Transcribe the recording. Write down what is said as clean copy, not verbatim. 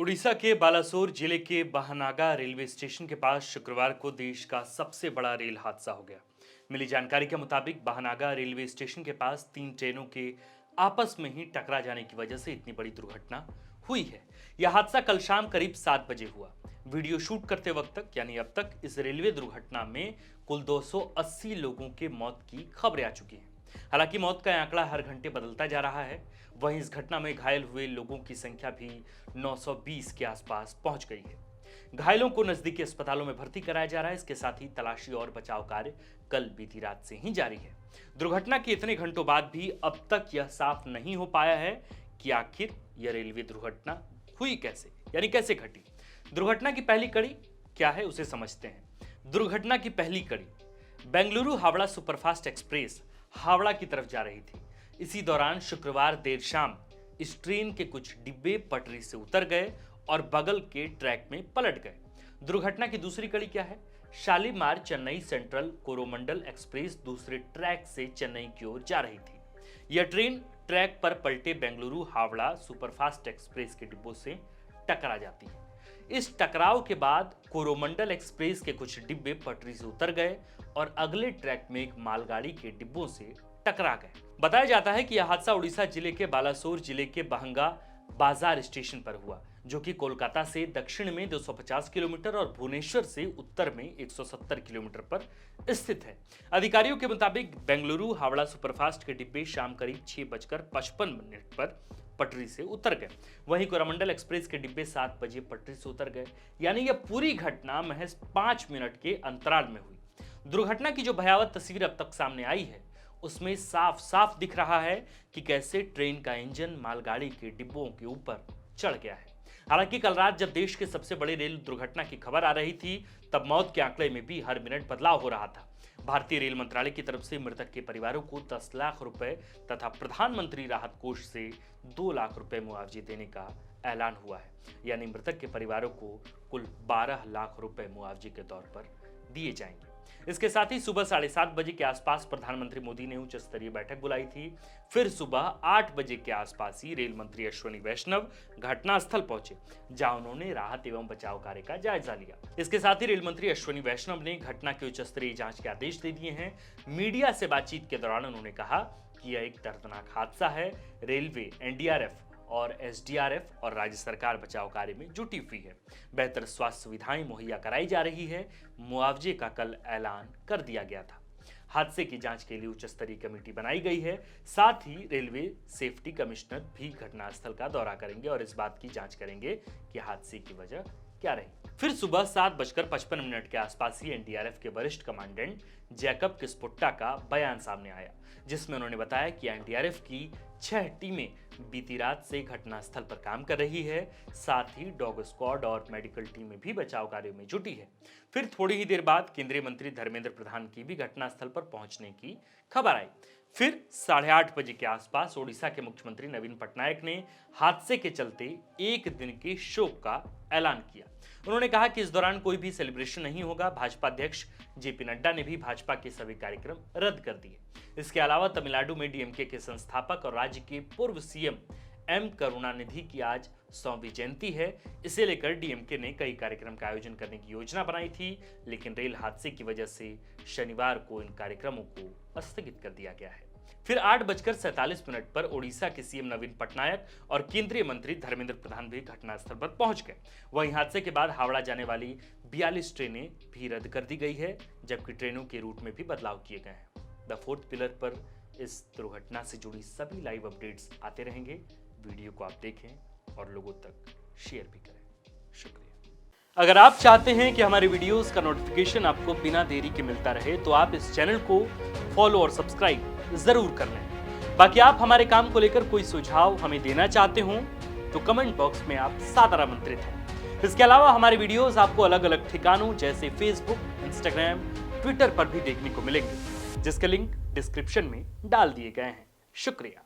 उड़ीसा के बालासोर जिले के बहनागा रेलवे स्टेशन के पास शुक्रवार को देश का सबसे बड़ा रेल हादसा हो गया। मिली जानकारी के मुताबिक बहनागा रेलवे स्टेशन के पास तीन ट्रेनों के आपस में ही टकरा जाने की वजह से इतनी बड़ी दुर्घटना हुई है। यह हादसा कल शाम करीब 7 बजे हुआ। वीडियो शूट करते वक्त तक यानी अब तक इस रेलवे दुर्घटना में कुल 280 लोगों के मौत की खबरें आ चुकी हैं। हालांकि मौत का आंकड़ा हर घंटे बदलता जा रहा है। वहीं इस घटना में घायल हुए लोगों की संख्या भी 920 के आसपास पहुंच गई है। घायलों को नजदीकी अस्पतालों में भर्ती कराया जा रहा है। इसके साथ ही तलाशी और बचाव कार्य कल बीती रात से ही जारी है। दुर्घटना के इतने घंटों बाद भी अब तक यह साफ नहीं हो पाया है कि आखिर यह रेलवे दुर्घटना हुई कैसे, यानी कैसे घटी। दुर्घटना की पहली कड़ी क्या है उसे समझते हैं। दुर्घटना की पहली कड़ी बेंगलुरु हावड़ा सुपरफास्ट एक्सप्रेस हावड़ा की तरफ जा रही थी। इसी दौरान शुक्रवार देर शाम इस ट्रेन के कुछ डिब्बे पटरी से उतर गए और बगल के ट्रैक में पलट गए। दुर्घटना की दूसरी कड़ी क्या है। शालीमार चेन्नई सेंट्रल कोरोमंडल एक्सप्रेस दूसरे ट्रैक से चेन्नई की ओर जा रही थी। यह ट्रेन ट्रैक पर पलटे बेंगलुरु हावड़ा सुपरफास्ट एक्सप्रेस के डिब्बों से टकरा जाती है। इस टकराव के बाद कोरोमंडल एक्सप्रेस के कुछ डिब्बे पटरी से उतर गए और अगले ट्रैक में एक मालगाड़ी के डिब्बों से टकरा गए। बताया जाता है कि यह हादसा उड़ीसा जिले के बालासोर जिले के बहंगा बाजार स्टेशन पर हुआ, जो कि कोलकाता से दक्षिण में 250 किलोमीटर और भुवनेश्वर से उत्तर में 170 किलोमीटर पर स्थित है। अधिकारियों के मुताबिक बेंगलुरु हावड़ा सुपरफास्ट के डिब्बे शाम करीब 6:55 पर पटरी से उतर गए। वहीं कोरोमंडल एक्सप्रेस के डिब्बे 7 बजे पटरी से उतर गए। यानी यह पूरी घटना महज 5 मिनट के अंतराल में हुई। दुर्घटना की जो भयावह तस्वीर अब तक सामने आई है, उसमें साफ साफ दिख रहा है कि कैसे ट्रेन का इंजन मालगाड़ी के डिब्बों के ऊपर चढ़ गया है। हालांकि कल रात जब देश के सबसे बड़े रेल दुर्घटना की खबर आ रही थी, तब मौत के आंकड़े में भी हर मिनट बदलाव हो रहा था। भारतीय रेल मंत्रालय की तरफ से मृतक के परिवारों को 10 लाख रुपए तथा प्रधानमंत्री राहत कोष से 2 लाख रुपए मुआवजे देने का ऐलान हुआ है। यानी मृतक के परिवारों को कुल 12 लाख रुपए मुआवजे के तौर पर दिए जाएंगे। इसके साथ ही सुबह 7:30 बजे के आसपास प्रधानमंत्री मोदी ने उच्च स्तरीय बैठक बुलाई थी। फिर सुबह 8 बजे के आसपास ही रेल मंत्री अश्विनी वैष्णव घटनास्थल पहुंचे, जहां उन्होंने राहत एवं बचाव कार्य का जायजा लिया। इसके साथ ही रेल मंत्री अश्विनी वैष्णव ने घटना के उच्च स्तरीय जांच के आदेश दे दिए हैं। मीडिया से बातचीत के दौरान उन्होंने कहा कि यह एक दर्दनाक हादसा है। रेलवे, एनडीआरएफ और एसडीआरएफ और राज्य सरकार बचाव कार्य में जुटी हुई है। बेहतर स्वास्थ्य सुविधाएं मुहैया कराई जा रही है। मुआवजे का कल ऐलान कर दिया गया था। हादसे की जांच के लिए उच्च स्तरीय कमेटी बनाई गई है। साथ ही रेलवे सेफ्टी कमिश्नर भी घटनास्थल का दौरा करेंगे और इस बात की जांच करेंगे कि हादसे की वजह क्या रही। फिर सुबह 7:55 के आसपास ही एनडीआरएफ के वरिष्ठ कमांडेंट जैकब किस्पोट्टा का बयान सामने आया, जिसमें उन्होंने बताया कि एनडीआरएफ की 6 टीमें बीती रात से घटनास्थल पर काम कर रही है। साथ ही डॉग स्क्वाड और मेडिकल टीमें भी बचाव कार्यों में जुटी है। फिर थोड़ी ही देर बाद केंद्रीय मंत्री धर्मेंद्र प्रधान की भी घटनास्थल पर पहुंचने की खबर आई। फिर 8:30 बजे के आसपास ओडिशा के मुख्यमंत्री नवीन पटनायक ने हादसे के चलते 1 दिन के शोक का ऐलान किया। उन्होंने कहा कि इस दौरान कोई भी सेलिब्रेशन नहीं होगा। भाजपा अध्यक्ष जेपी नड्डा ने भी भाजपा के सभी कार्यक्रम रद्द कर दिए। इसके अलावा तमिलनाडु में डीएमके के संस्थापक और राज्य के पूर्व सीएम एम करुणानिधि की आज 100वीं जयंती है। इसे लेकर डीएमके ने कई कार्यक्रम का आयोजन करने की योजना बनाई थी, लेकिन रेल हादसे की वजह से शनिवार को इन कार्यक्रमों को स्थगित कर दिया गया है। फिर 8:47 पर ओडिशा के सीएम नवीन पटनायक और केंद्रीय मंत्री धर्मेंद्र प्रधान भी घटनास्थल पर पहुंच गए। वहीं हादसे के बाद हावड़ा जाने वाली 42 ट्रेनें भी रद्द कर दी गई है, जबकि ट्रेनों के रूट में भी बदलाव किए गए हैं। द फोर्थ पिलर पर इस दुर्घटना से जुड़ी सभी लाइव अपडेट्स आते रहेंगे। वीडियो को आप देखें और लोगों तक शेयर भी करें। शुक्रिया। अगर आप चाहते हैं कि हमारे वीडियोस का नोटिफिकेशन आपको बिना देरी के मिलता रहे, तो आप इस चैनल को फॉलो और सब्सक्राइब जरूर कर लें। बाकी आप हमारे काम को लेकर कोई सुझाव हमें देना चाहते हो तो कमेंट बॉक्स में आप सादर आमंत्रित हैं। इसके अलावा हमारे वीडियोस आपको अलग अलग ठिकानों जैसे फेसबुक, इंस्टाग्राम, ट्विटर पर भी देखने को मिलेंगे, जिसके लिंक डिस्क्रिप्शन में डाल दिए गए हैं। शुक्रिया।